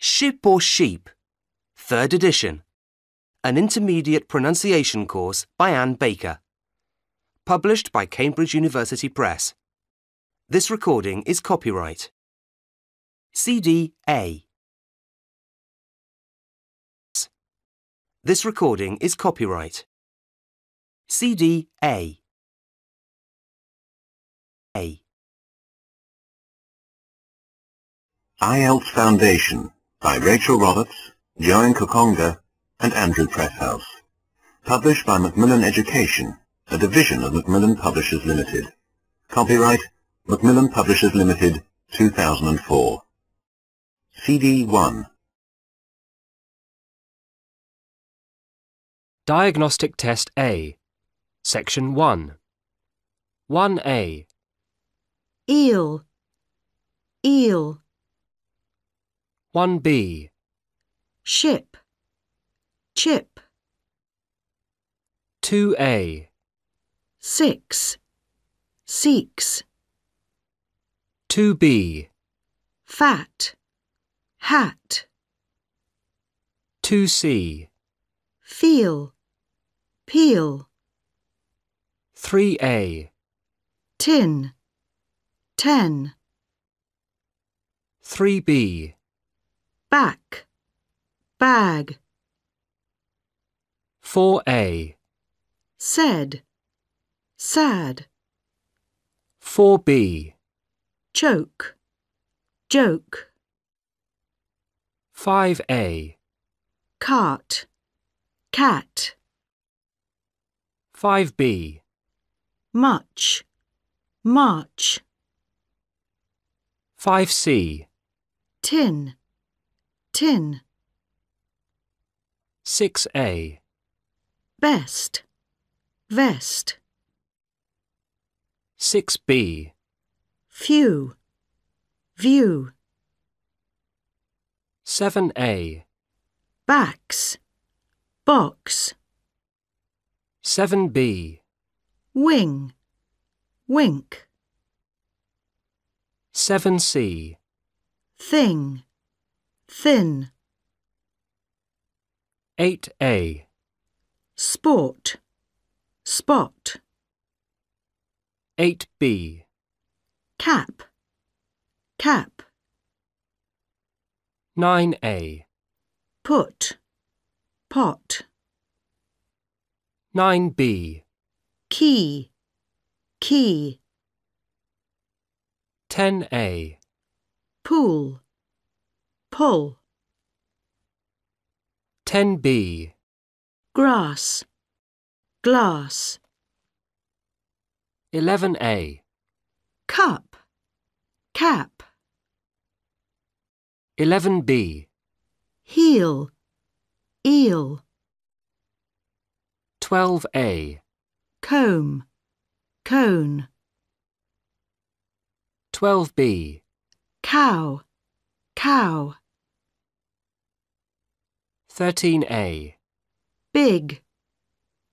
Ship or Sheep, 3rd edition. An intermediate pronunciation course by Anne Baker. Published by Cambridge University Press. This recording is copyright. CD1. This recording is copyright. CD1. IELTS Foundation by Rachel Roberts, Joan Kokonga and Andrew Presshouse. Published by Macmillan Education, a division of Macmillan Publishers Limited. Copyright Macmillan Publishers Limited, 2004. CD1. Diagnostic Test A, Section 1. 1A. Eel, eel. 1B. Ship, chip. 2A. Six, seeks. 2B. Fat, hat. 2C. Feel, peel. 3A. Tin, 10. 3B. Back, bag. 4A. Said, sad. 4B. Choke, joke. 5A. Cart, cat. 5B. Much, march. 5C. Tin, tin. 6A. Best, vest. 6B. Few, view. 7A. Backs, box. 7B. Wing, wink. 7C. Thing, thin. 8A. Sport, spot. 8B. Cap, cap. 9A. Put, pot. 9B. Key, key. 10A. Pool, pull. 10B. Grass, glass. 11A. Cup, cap. 11B. Heel, eel. 12A. Comb, cone. 12B. Cow, cow. 13A. Big,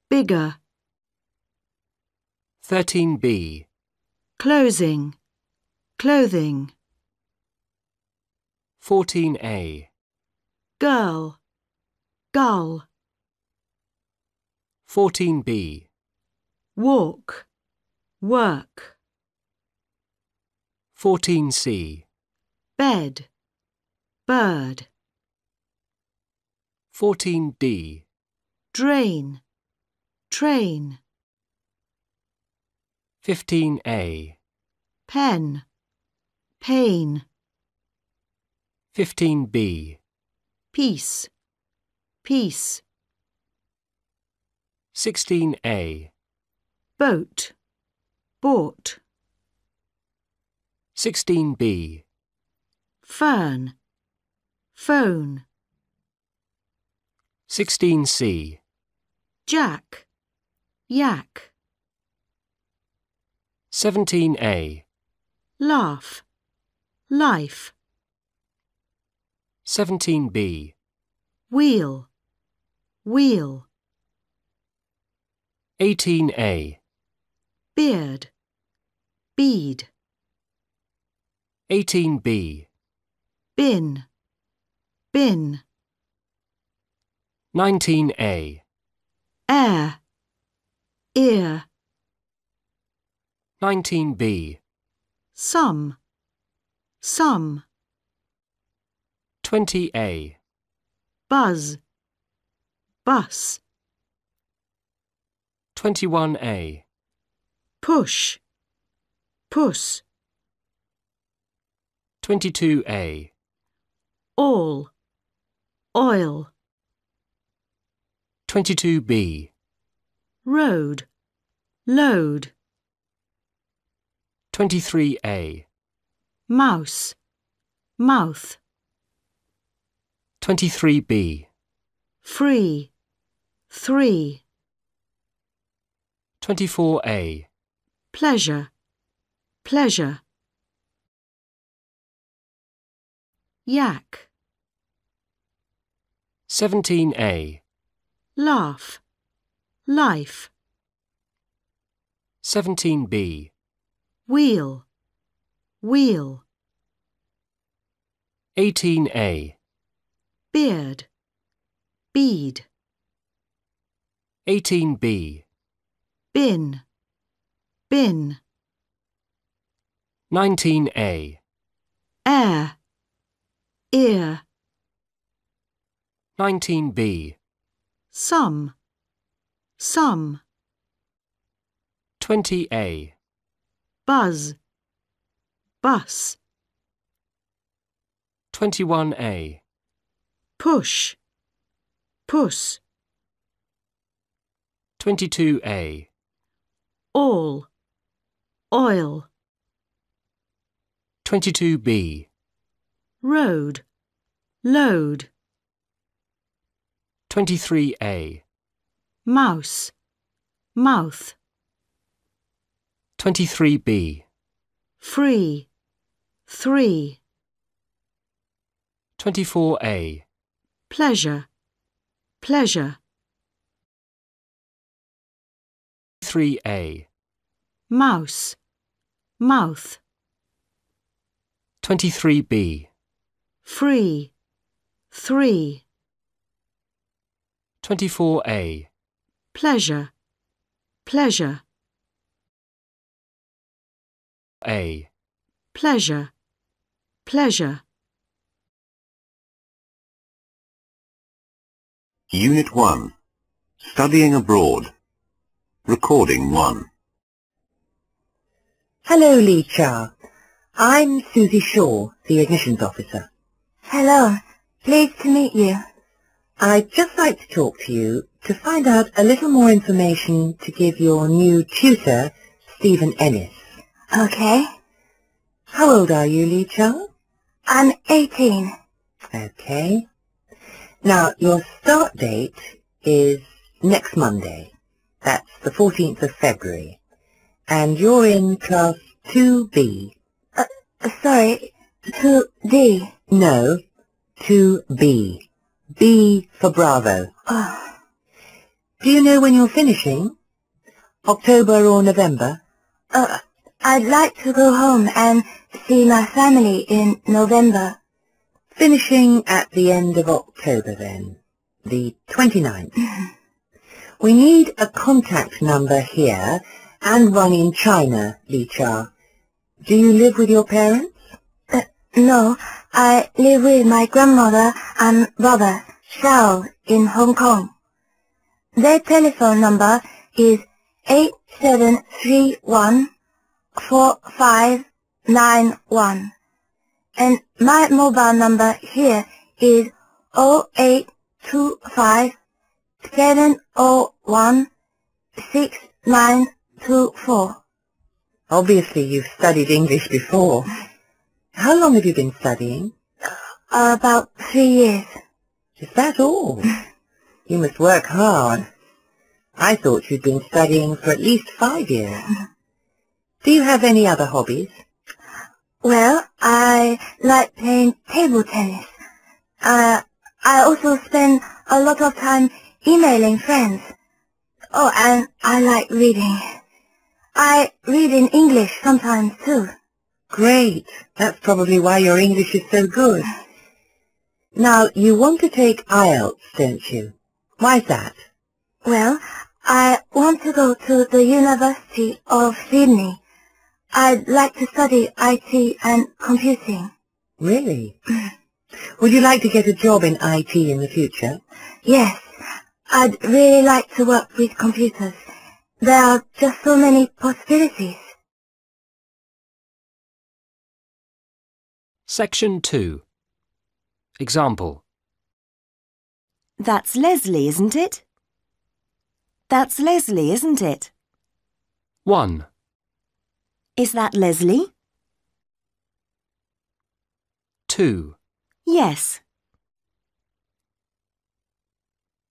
bigger. 13B. Closing, clothing. 14A. Girl, gull. 14B. Walk, work. 14C. Bed, bird. 14D. Drain, train. 15A. Pen, pain. 15B. Peace, peace. 16A. Boat, bought. 16B. Fern, phone. 16C. Jack, yak. 17A. Laugh, life. 17B. Wheel, wheel. 18A. Beard, bead. 18B. Bin, bin, 19A. air, ear, 19B. some, 20A. buzz, bus, 21A. push, puss, 22A. all, oil, 22B. road, load, 23A. mouse, mouth, 23B. free, 3, 24A. pleasure, pleasure, yak, 17A. laugh, life, 17B. wheel, wheel, 18A. beard, bead, 18B. bin, bin, 19A. air, ear, 19B. some, 20A. buzz, bus, 21A. push, puss, 22A. all, oil, 22B. road, load, 23A. mouse, mouth, 23B. free, 3, 24A. pleasure, pleasure, 3A. mouse, mouth, 23B. free, 3, 24A. pleasure, pleasure, A. pleasure, pleasure. Unit 1. Studying Abroad. Recording 1. Hello, Lee Cha. I'm Susie Shaw, the admissions officer. Hello. Pleased to meet you. I'd just like to talk to you to find out a little more information to give your new tutor, Stephen Ennis. Okay. How old are you, Lee Cha? I'm 18. Okay. Now, your start date is next Monday. That's the 14th of February. And you're in class 2B. Sorry, 2D. No, 2B. B for Bravo. Oh, Do you know when you're finishing? October or November? I'd like to go home and see my family in November. Finishing at the end of October then, the 29th. We need a contact number here and one in China, Li Cha. Do you live with your parents? No, I live with my grandmother and brother, Xiao, in Hong Kong. Their telephone number is 8731-4591. And my mobile number here is 0825-701-6924. Obviously you've studied English before. How long have you been studying? About 3 years. Is that all? You must work hard. I thought you'd been studying for at least 5 years. Do you have any other hobbies? Well, I like playing table tennis. I also spend a lot of time emailing friends. Oh, and I like reading. I read in English sometimes too. Great. That's probably why your English is so good. Now, you want to take IELTS, don't you? Why's that? Well, I want to go to the University of Sydney. I'd like to study IT and computing. Really? Would you like to get a job in IT in the future? Yes, I'd really like to work with computers. There are just so many possibilities. Section 2. Example. That's Leslie, isn't it? That's Leslie, isn't it? 1, Is that Leslie? 2, Yes.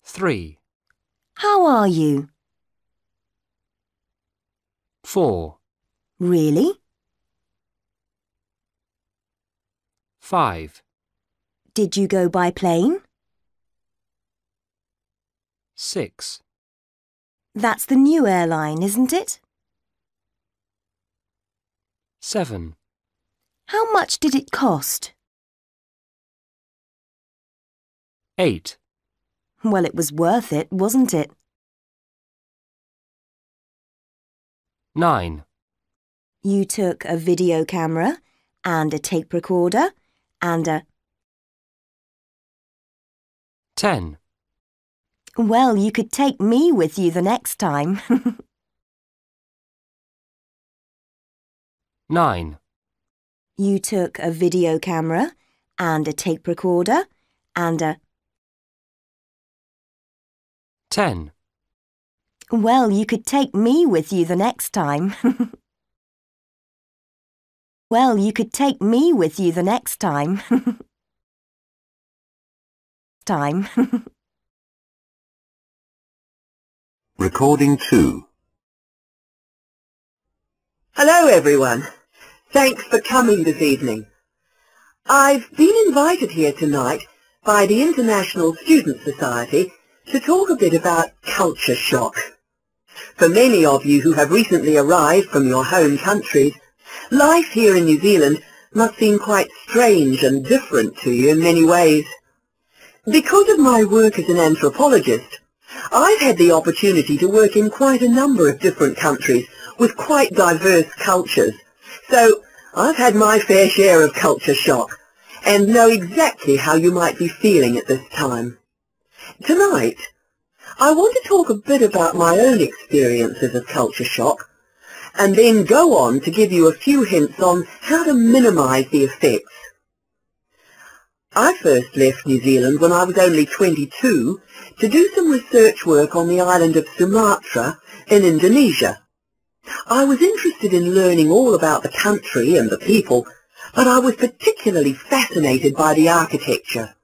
3, How are you? 4, Really? 5, Did you go by plane? 6, That's the new airline, isn't it? 7, How much did it cost? 8, Well, it was worth it, wasn't it? 9, You took a video camera and a tape recorder and a... 10, Well, you could take me with you the next time. 9, You took a video camera and a tape recorder and a... 10, Well, you could take me with you the next time. Well, you could take me with you the next time. Recording 2. Hello, everyone. Thanks for coming this evening. I've been invited here tonight by the International Student Society to talk a bit about culture shock. For many of you who have recently arrived from your home countries, life here in New Zealand must seem quite strange and different to you in many ways. Because of my work as an anthropologist, I've had the opportunity to work in quite a number of different countries with quite diverse cultures. So I've had my fair share of culture shock and know exactly how you might be feeling at this time. Tonight, I want to talk a bit about my own experiences of culture shock and then go on to give you a few hints on how to minimise the effects. I first left New Zealand when I was only 22 to do some research work on the island of Sumatra in Indonesia. I was interested in learning all about the country and the people, but I was particularly fascinated by the architecture.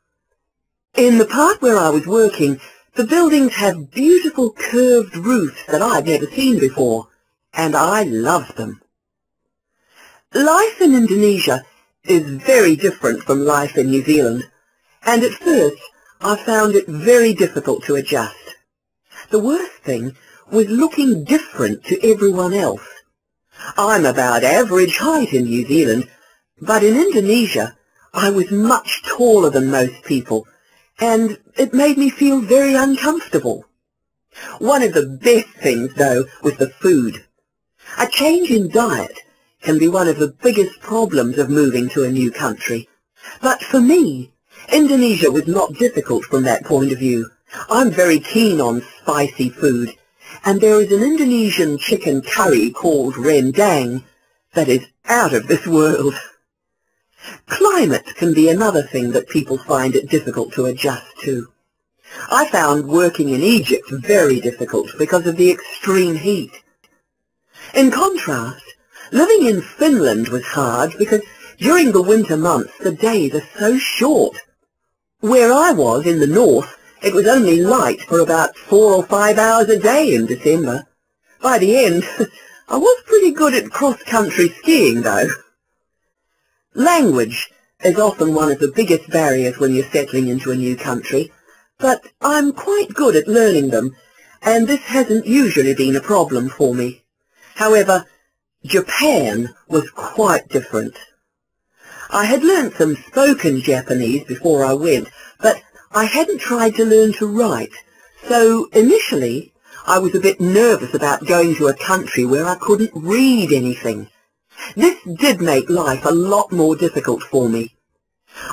In the part where I was working, the buildings have beautiful curved roofs that I'd never seen before, and I loved them. Life in Indonesia is very different from life in New Zealand, and at first I found it very difficult to adjust. The worst thing was looking different to everyone else. I'm about average height in New Zealand, but in Indonesia I was much taller than most people, and it made me feel very uncomfortable. One of the best things, though, was the food. A change in diet can be one of the biggest problems of moving to a new country. But for me, Indonesia was not difficult from that point of view. I'm very keen on spicy food, and there is an Indonesian chicken curry called rendang that is out of this world. Climate can be another thing that people find it difficult to adjust to. I found working in Egypt very difficult because of the extreme heat. In contrast, living in Finland was hard because during the winter months the days are so short. Where I was in the north, it was only light for about 4 or 5 hours a day in December. By the end, I was pretty good at cross-country skiing, though. Language is often one of the biggest barriers when you're settling into a new country, but I'm quite good at learning them, and this hasn't usually been a problem for me. However, Japan was quite different. I had learnt some spoken Japanese before I went, but I hadn't tried to learn to write, so initially I was a bit nervous about going to a country where I couldn't read anything. This did make life a lot more difficult for me.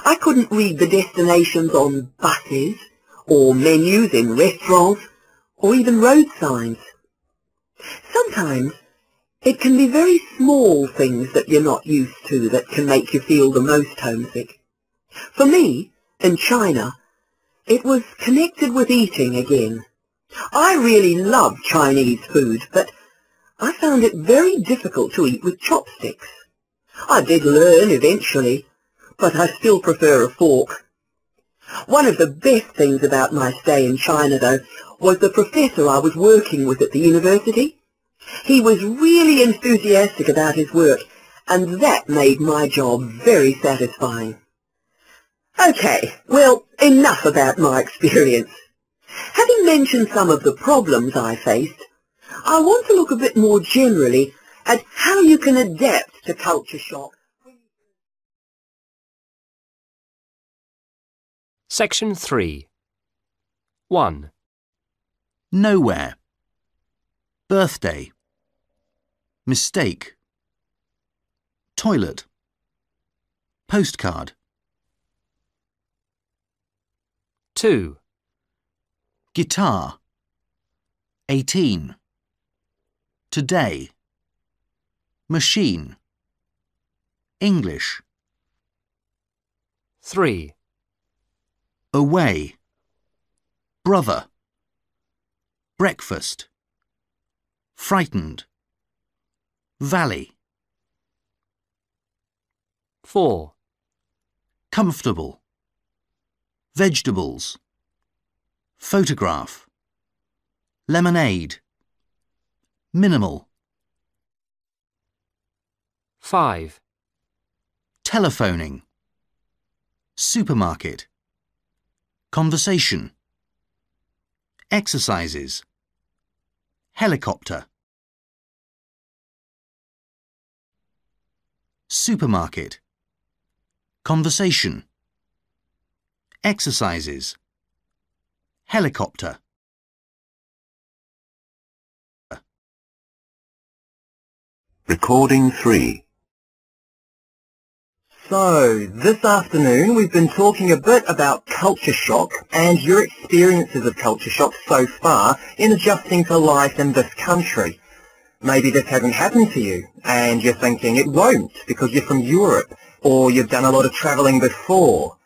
I couldn't read the destinations on buses, or menus in restaurants, or even road signs. Sometimes it can be very small things that you're not used to that can make you feel the most homesick. For me, in China, it was connected with eating again. I really love Chinese food, but I found it very difficult to eat with chopsticks. I did learn eventually, but I still prefer a fork. One of the best things about my stay in China, though, was the professor I was working with at the university. He was really enthusiastic about his work, and that made my job very satisfying. Okay, well, enough about my experience. Having mentioned some of the problems I faced, I want to look a bit more generally at how you can adapt to culture shock. Section 3. 1. Nowhere. Birthday. Mistake. Toilet. Postcard. 2. Guitar. 18. Today. Machine. English. 3. Away. Brother. Breakfast. Frightened. Valley. 4. Comfortable. Vegetables. Photograph. Lemonade. Minimal. 5. Telephoning. Supermarket. Conversation. Exercises. Helicopter. Supermarket. Conversation. Exercises. Helicopter. Recording 3. So, this afternoon we've been talking a bit about culture shock and your experiences of culture shock so far in adjusting to life in this country. Maybe this hasn't happened to you and you're thinking it won't because you're from Europe or you've done a lot of travelling before.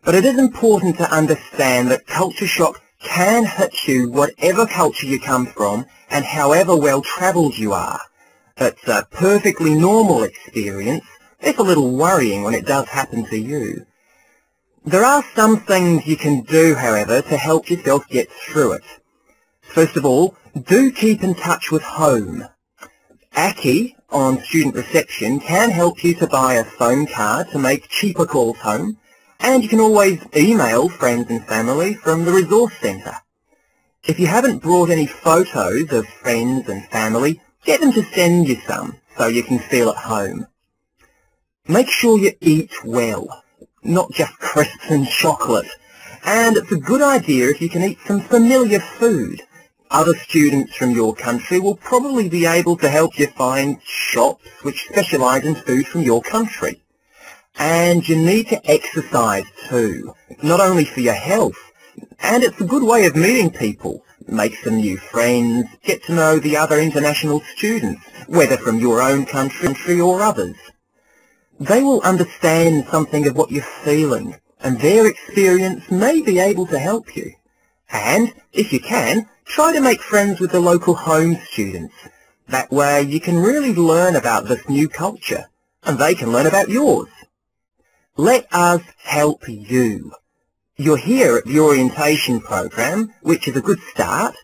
But it is important to understand that culture shock can hit you whatever culture you come from and however well travelled you are. It's a perfectly normal experience. It's a little worrying when it does happen to you. There are some things you can do, however, to help yourself get through it. First of all, do keep in touch with home. Aki, on student reception, can help you to buy a phone card to make cheaper calls home, and you can always email friends and family from the resource centre. If you haven't brought any photos of friends and family, get them to send you some so you can feel at home. Make sure you eat well, not just crisps and chocolate. And it's a good idea if you can eat some familiar food. Other students from your country will probably be able to help you find shops which specialise in food from your country. And you need to exercise too, not only for your health, and it's a good way of meeting people. Make some new friends, get to know the other international students, whether from your own country or others. They will understand something of what you're feeling, and their experience may be able to help you. And, if you can, try to make friends with the local home students. That way you can really learn about this new culture, and they can learn about yours. Let us help you. You're here at the orientation program, which is a good start,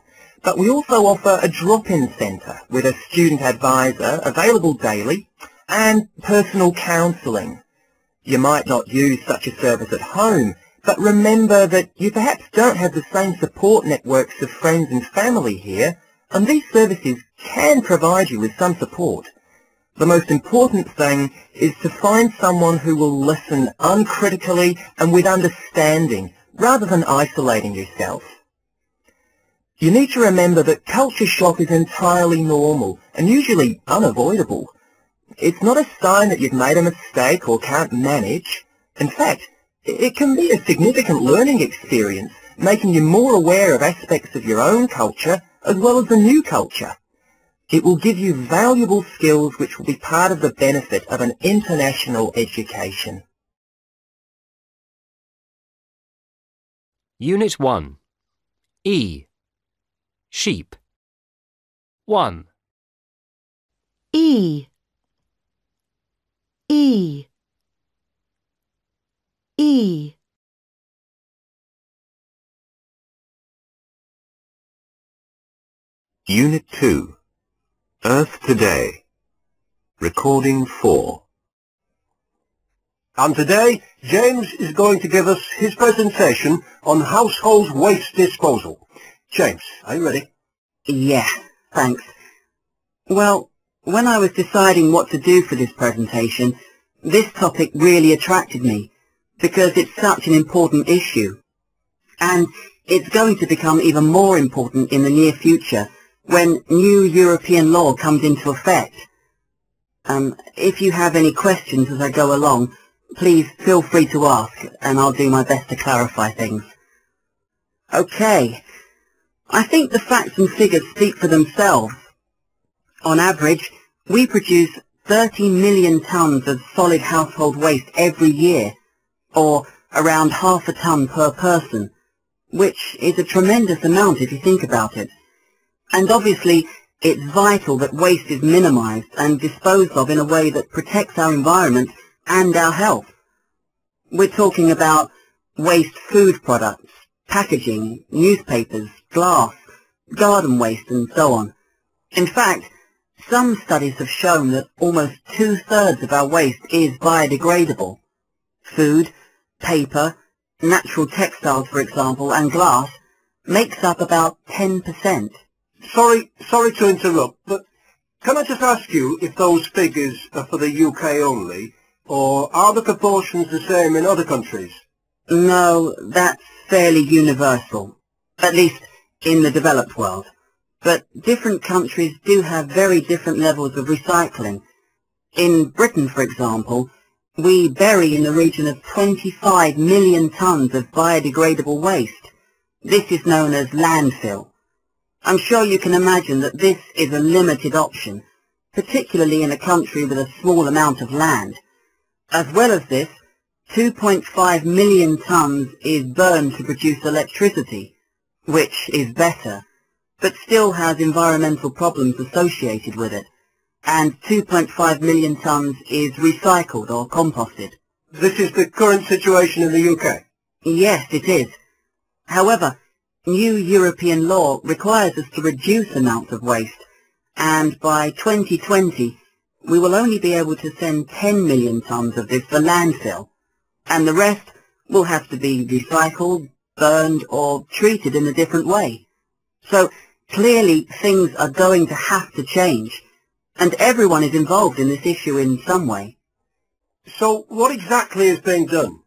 but we also offer a drop-in centre with a student advisor available daily and personal counselling. You might not use such a service at home, but remember that you perhaps don't have the same support networks of friends and family here, and these services can provide you with some support. The most important thing is to find someone who will listen uncritically and with understanding, rather than isolating yourself. You need to remember that culture shock is entirely normal and usually unavoidable. It's not a sign that you've made a mistake or can't manage. In fact, it can be a significant learning experience, making you more aware of aspects of your own culture as well as the new culture. It will give you valuable skills which will be part of the benefit of an international education. Unit 1. E. Sheep. 1. E. E. E. Unit 2. Earth Today. Recording 4. And today, James is going to give us his presentation on household waste disposal. James, are you ready? Yeah, thanks. Well, when I was deciding what to do for this presentation, this topic really attracted me because it's such an important issue. And it's going to become even more important in the near future when new European law comes into effect. If you have any questions as I go along, please feel free to ask and I'll do my best to clarify things. Okay, I think the facts and figures speak for themselves. On average, we produce 30 million tonnes of solid household waste every year, or around half a tonne per person, which is a tremendous amount if you think about it. And obviously, it's vital that waste is minimised and disposed of in a way that protects our environment and our health. We're talking about waste food products, packaging, newspapers, glass, garden waste and so on. In fact, some studies have shown that almost 2/3 of our waste is biodegradable. Food, paper, natural textiles for example, and glass makes up about 10%. Sorry to interrupt, but can I just ask you if those figures are for the UK only, or are the proportions the same in other countries? No, that's fairly universal, at least in the developed world. But different countries do have very different levels of recycling. In Britain, for example, we bury in the region of 25 million tonnes of biodegradable waste. This is known as landfill. I'm sure you can imagine that this is a limited option, particularly in a country with a small amount of land. As well as this, 2.5 million tonnes is burned to produce electricity, which is better, but still has environmental problems associated with it, and 2.5 million tonnes is recycled or composted. This is the current situation in the UK? Yes, it is. However, new European law requires us to reduce amounts of waste, and by 2020 we will only be able to send 10 million tonnes of this for landfill, and the rest will have to be recycled, burned or treated in a different way. So clearly things are going to have to change, and everyone is involved in this issue in some way. So what exactly is being done?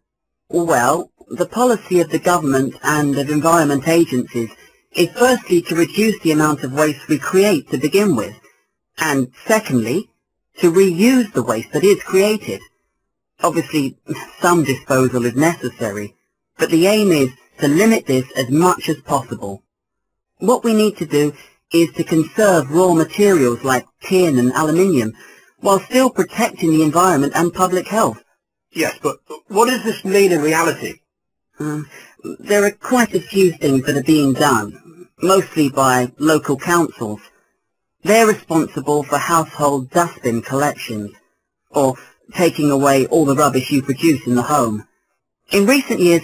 Well, the policy of the government and of environment agencies is firstly to reduce the amount of waste we create to begin with, and secondly, to reuse the waste that is created. Obviously, some disposal is necessary, but the aim is to limit this as much as possible. What we need to do is to conserve raw materials like tin and aluminium, while still protecting the environment and public health. Yes, but what does this mean in reality? There are quite a few things that are being done, mostly by local councils. They're responsible for household dustbin collections, or taking away all the rubbish you produce in the home. In recent years,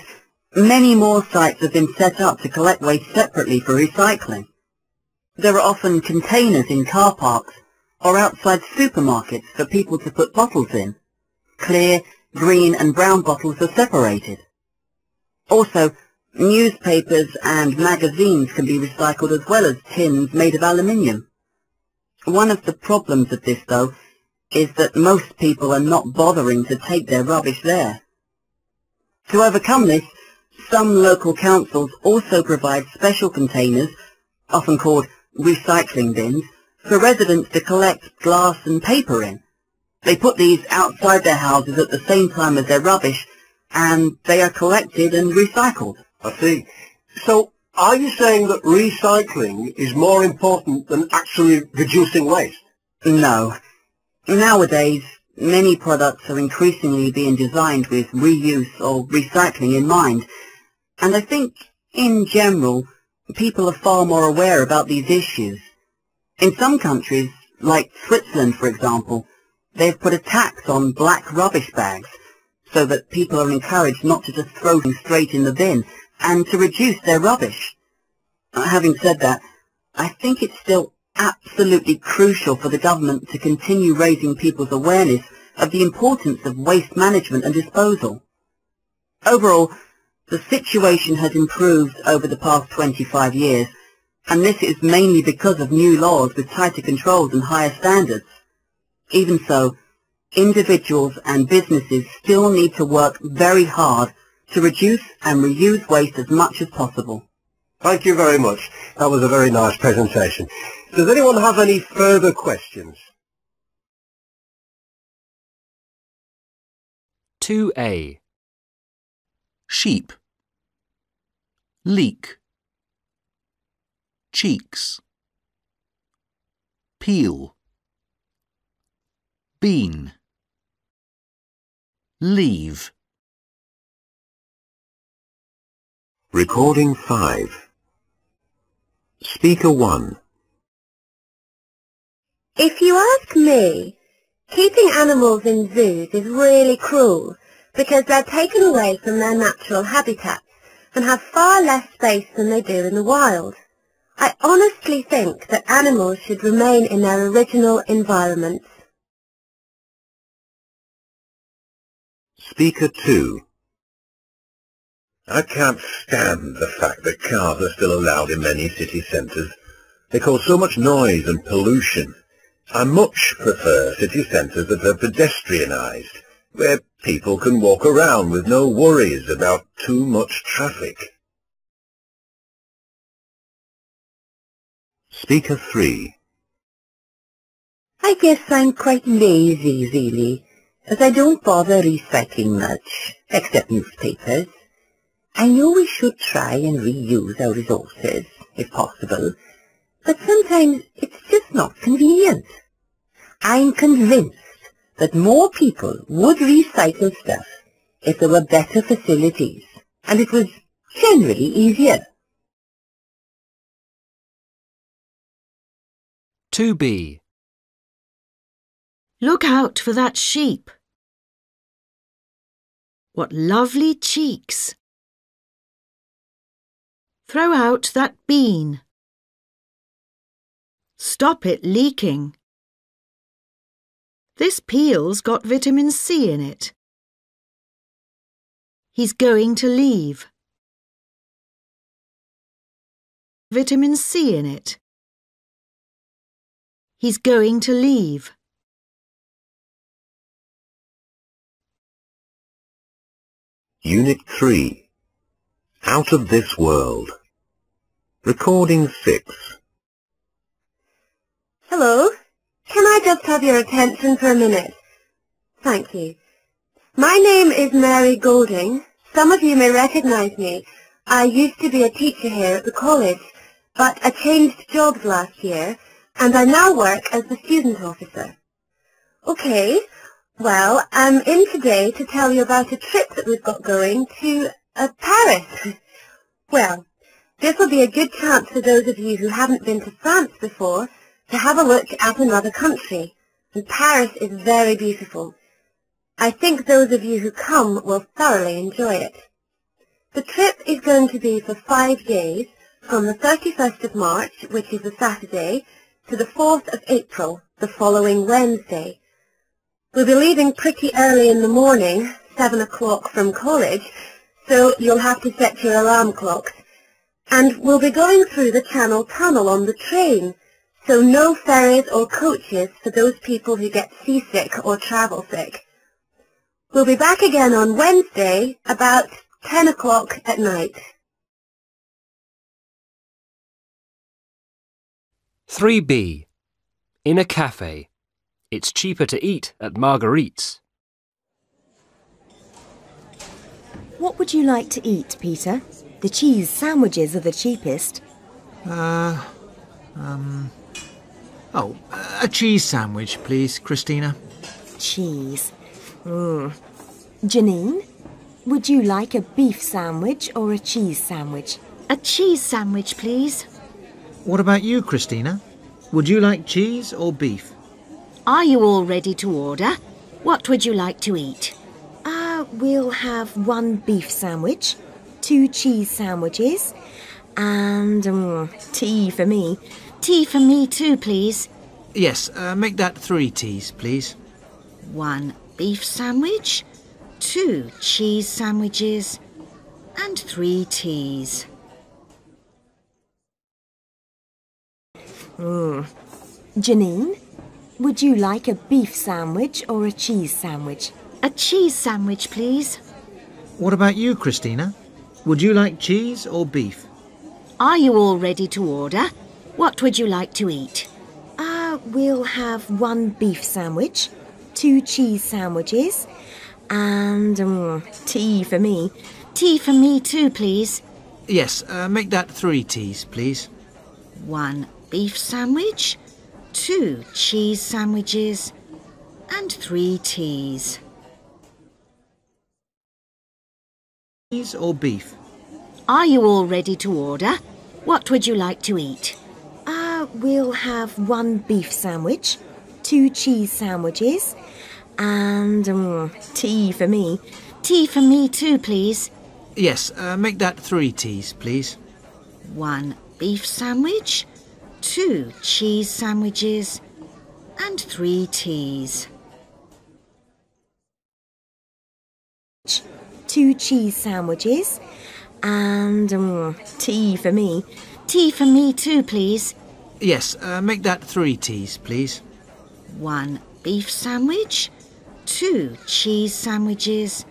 many more sites have been set up to collect waste separately for recycling. There are often containers in car parks or outside supermarkets for people to put bottles in. Clear, green and brown bottles are separated. Also, newspapers and magazines can be recycled as well as tins made of aluminium. One of the problems of this, though, is that most people are not bothering to take their rubbish there. To overcome this, some local councils also provide special containers, often called recycling bins, for residents to collect glass and paper in. They put these outside their houses at the same time as their rubbish, and they are collected and recycled. I see. So, are you saying that recycling is more important than actually reducing waste? No. Nowadays, many products are increasingly being designed with reuse or recycling in mind, and I think, in general, people are far more aware about these issues. In some countries, like Switzerland for example, they've put a tax on black rubbish bags, so that people are encouraged not to just throw them straight in the bin, and to reduce their rubbish. Having said that, I think it's still absolutely crucial for the government to continue raising people's awareness of the importance of waste management and disposal. Overall, the situation has improved over the past 25 years, and this is mainly because of new laws with tighter controls and higher standards. Even so, individuals and businesses still need to work very hard to reduce and reuse waste as much as possible. Thank you very much. That was a very nice presentation. Does anyone have any further questions? 2A. Sheep. Leak. Cheeks. Peel. Bean. Leave. Recording 5. Speaker 1. If you ask me, keeping animals in zoos is really cruel because they're taken away from their natural habitats and have far less space than they do in the wild. I honestly think that animals should remain in their original environments. Speaker 2. I can't stand the fact that cars are still allowed in many city centres. They cause so much noise and pollution. I much prefer city centres that are pedestrianised, where people can walk around with no worries about too much traffic. Speaker 3. I guess I'm quite lazy, really, as I don't bother recycling much, except newspapers. I know we should try and reuse our resources, if possible, but sometimes it's just not convenient. I'm convinced that more people would recycle stuff if there were better facilities, and it was generally easier. 2B. Look out for that sheep. What lovely cheeks. Throw out that bean. Stop it leaking. This peel's got vitamin C in it. He's going to leave. Vitamin C in it. He's going to leave. Unit 3. Out of this world. Recording 6. Hello? Can I just have your attention for a minute? Thank you. My name is Mary Golding. Some of you may recognise me. I used to be a teacher here at the college, but I changed jobs last year, and I now work as the student officer. Okay, well, I'm in today to tell you about a trip that we've got going to Paris. Well, this will be a good chance for those of you who haven't been to France before to have a look at another country, and Paris is very beautiful. I think those of you who come will thoroughly enjoy it. The trip is going to be for 5 days, from the 31st of March, which is a Saturday, to the 4th of April, the following Wednesday. We'll be leaving pretty early in the morning, 7 o'clock from college, so you'll have to set your alarm clocks. And we'll be going through the Channel Tunnel on the train, so no ferries or coaches for those people who get seasick or travel sick. We'll be back again on Wednesday about 10 o'clock at night. 3B. In a cafe. It's cheaper to eat at Marguerite's. What would you like to eat, Peter? The cheese sandwiches are the cheapest. A cheese sandwich, please, Christina. Cheese. Janine, would you like a beef sandwich or a cheese sandwich? A cheese sandwich, please. What about you, Christina? Would you like cheese or beef? Are you all ready to order? What would you like to eat? We'll have 1 beef sandwich, 2 cheese sandwiches, and tea for me. Tea for me too, please. Yes, make that 3 teas, please. 1 beef sandwich, 2 cheese sandwiches, and 3 teas. Janine, would you like a beef sandwich or a cheese sandwich? A cheese sandwich, please. What about you, Christina? Would you like cheese or beef? Are you all ready to order? What would you like to eat? We'll have 1 beef sandwich, 2 cheese sandwiches, and tea for me. Tea for me too, please. Yes, make that 3 teas, please. 1 beef sandwich, 2 cheese sandwiches, and 3 teas. Cheese or beef? Are you all ready to order? What would you like to eat? We'll have 1 beef sandwich, 2 cheese sandwiches, and tea for me. Tea for me too, please. Yes, make that 3 teas, please. 1 beef sandwich, 2 cheese sandwiches, and 3 teas. 2 cheese sandwiches, and tea for me. Tea for me too, please. Yes, make that 3 teas, please. 1 beef sandwich, 2 cheese sandwiches,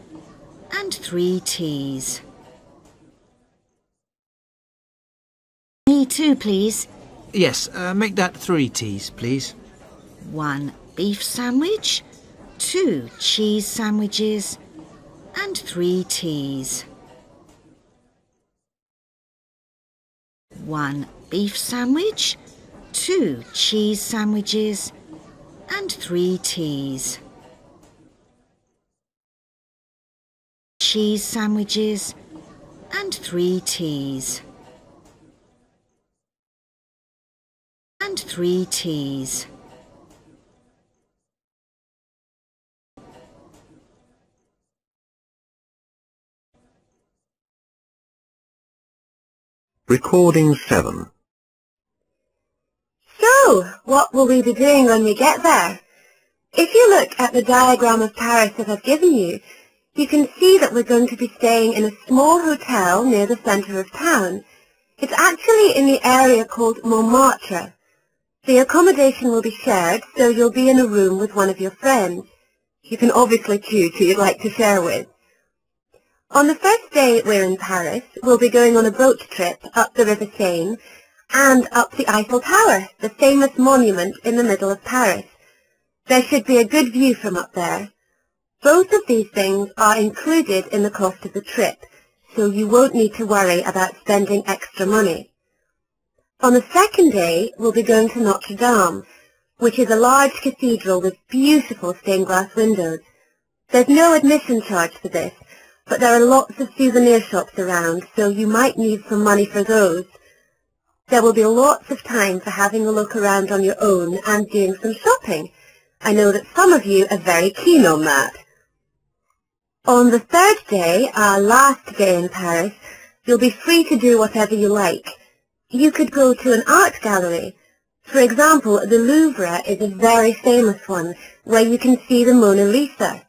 and 3 teas. Me too, please. Yes, make that 3 teas, please. 1 beef sandwich, 2 cheese sandwiches, and 3 teas. 1 beef sandwich, 2 cheese sandwiches, and 3 teas. Cheese sandwiches, and 3 teas. And 3 teas. Recording 7. So, what will we be doing when we get there? If you look at the diagram of Paris that I've given you, you can see that we're going to be staying in a small hotel near the centre of town. It's actually in the area called Montmartre. The accommodation will be shared, so you'll be in a room with one of your friends. You can obviously choose who you'd like to share with. On the first day we're in Paris, we'll be going on a boat trip up the River Seine and up the Eiffel Tower, the famous monument in the middle of Paris. There should be a good view from up there. Both of these things are included in the cost of the trip, so you won't need to worry about spending extra money. On the second day, we'll be going to Notre Dame, which is a large cathedral with beautiful stained glass windows. There's no admission charge for this, but there are lots of souvenir shops around, so you might need some money for those. There will be lots of time for having a look around on your own and doing some shopping. I know that some of you are very keen on that. On the third day, our last day in Paris, you'll be free to do whatever you like. You could go to an art gallery. For example, the Louvre is a very famous one, where you can see the Mona Lisa.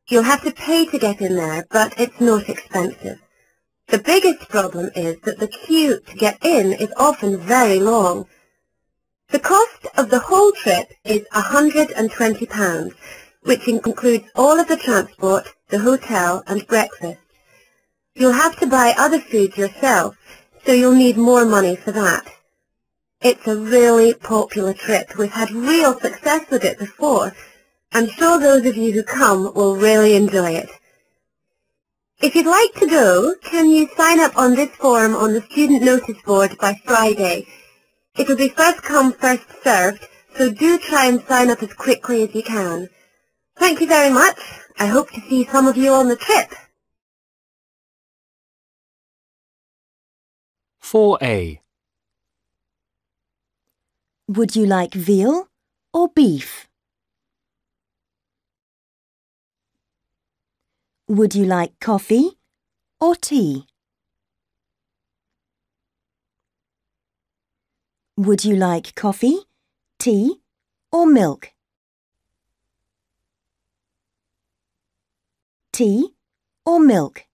You'll have to pay to get in there, but it's not expensive. The biggest problem is that the queue to get in is often very long. The cost of the whole trip is £120, which includes all of the transport, the hotel and breakfast. You'll have to buy other food yourself, so you'll need more money for that. It's a really popular trip. We've had real success with it before. I'm sure those of you who come will really enjoy it. If you'd like to go, can you sign up on this form on the student notice board by Friday? It'll be first come, first served, so do try and sign up as quickly as you can. Thank you very much. I hope to see some of you on the trip. 4A. Would you like veal or beef? Would you like coffee or tea? Would you like coffee, tea or milk? Tea or milk?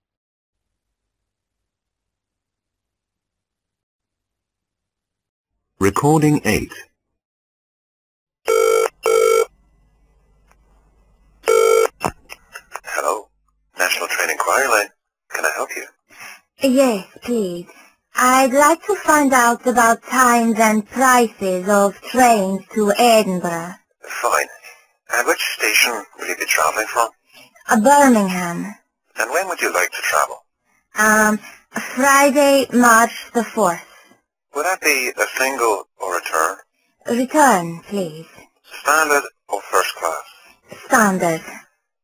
Recording 8. Hello, National Train Inquiry Line. Can I help you? Yes, please. I'd like to find out about times and prices of trains to Edinburgh. Fine. And which station will you be travelling from? Birmingham. And when would you like to travel? Friday, March the 4th. Would that be a single or return? Return, please. Standard or first class? Standard.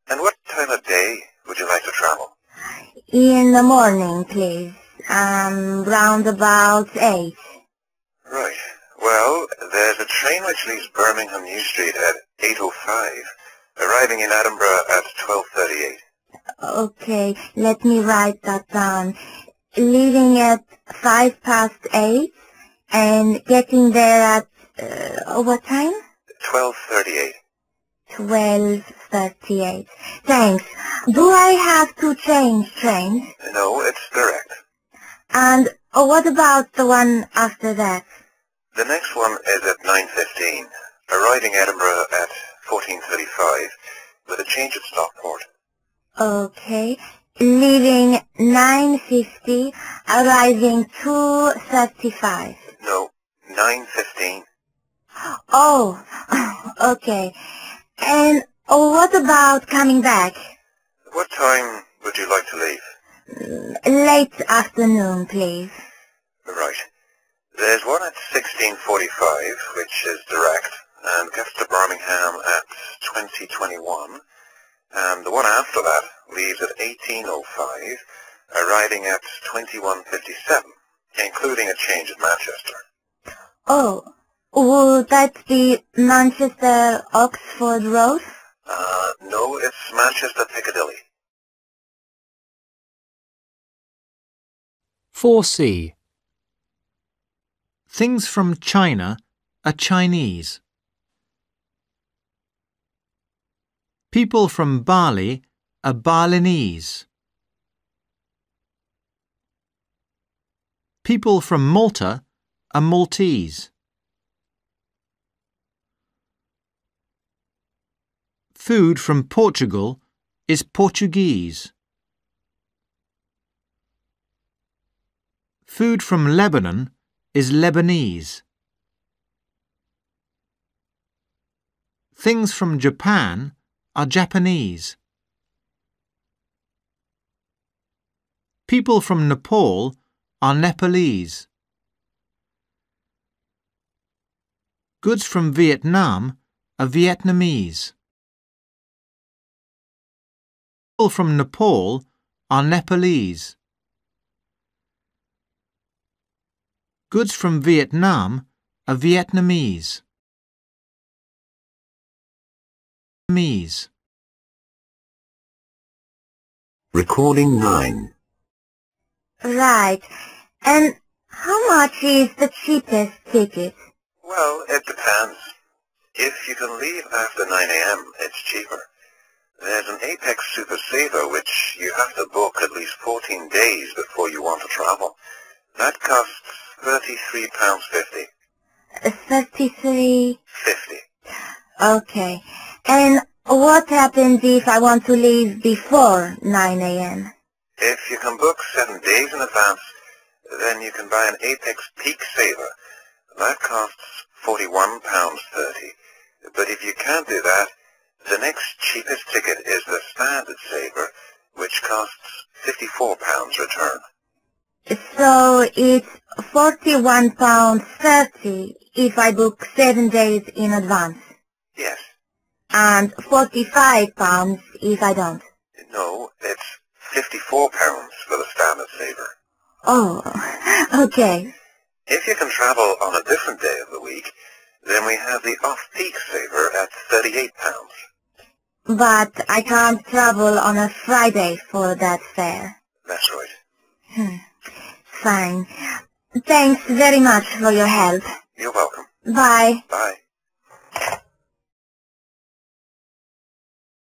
And what time of day would you like to travel? In the morning, please. Round about 8. Right. Well, there's a train which leaves Birmingham New Street at 8:05, arriving in Edinburgh at 12:38. Okay, let me write that down. Leaving at 8:05 and getting there at, what time? 12:38. 12:38. Thanks. Do I have to change trains? No, it's direct. And what about the one after that? The next one is at 9:15, arriving Edinburgh at 14:35, with a change at Stockport. Okay. Leaving 9:50, arriving 2:35. No, 9:15. Oh, okay. And what about coming back? What time would you like to leave? Late afternoon, please. Right. There's one at 16:45, which is direct, and gets to Birmingham at 20:21, and the one after that leaves at 18:05, arriving at 21:57, including a change at Manchester. Oh, would that be Manchester-Oxford Road? No, it's Manchester Piccadilly. 4C. Things from China are Chinese. People from Bali are Balinese. People from Malta are Maltese. Food from Portugal is Portuguese. Food from Lebanon is Lebanese. Things from Japan are Japanese. People from Nepal are Nepalese. Goods from Vietnam are Vietnamese. People from Nepal are Nepalese. Goods from Vietnam are Vietnamese. Recording 9. Right. And how much is the cheapest ticket? Well, it depends. If you can leave after 9 a.m., it's cheaper. There's an Apex Super Saver which you have to book at least 14 days before you want to travel. That costs £33.50. 33.50. Okay. And what happens if I want to leave before 9 a.m.? If you can book 7 days in advance, then you can buy an Apex Peak Saver. That costs £41.30. But if you can't do that, the next cheapest ticket is the Standard Saver, which costs £54 return. So it's £41.30 if I book 7 days in advance. Yes. And £45 if I don't. No, it's £54 for the Standard Saver. Oh, okay. If you can travel on a different day of the week, then we have the Off-Peak Saver at £38. But I can't travel on a Friday for that fare. That's right. Fine. Thanks very much for your help. You're welcome. Bye. Bye.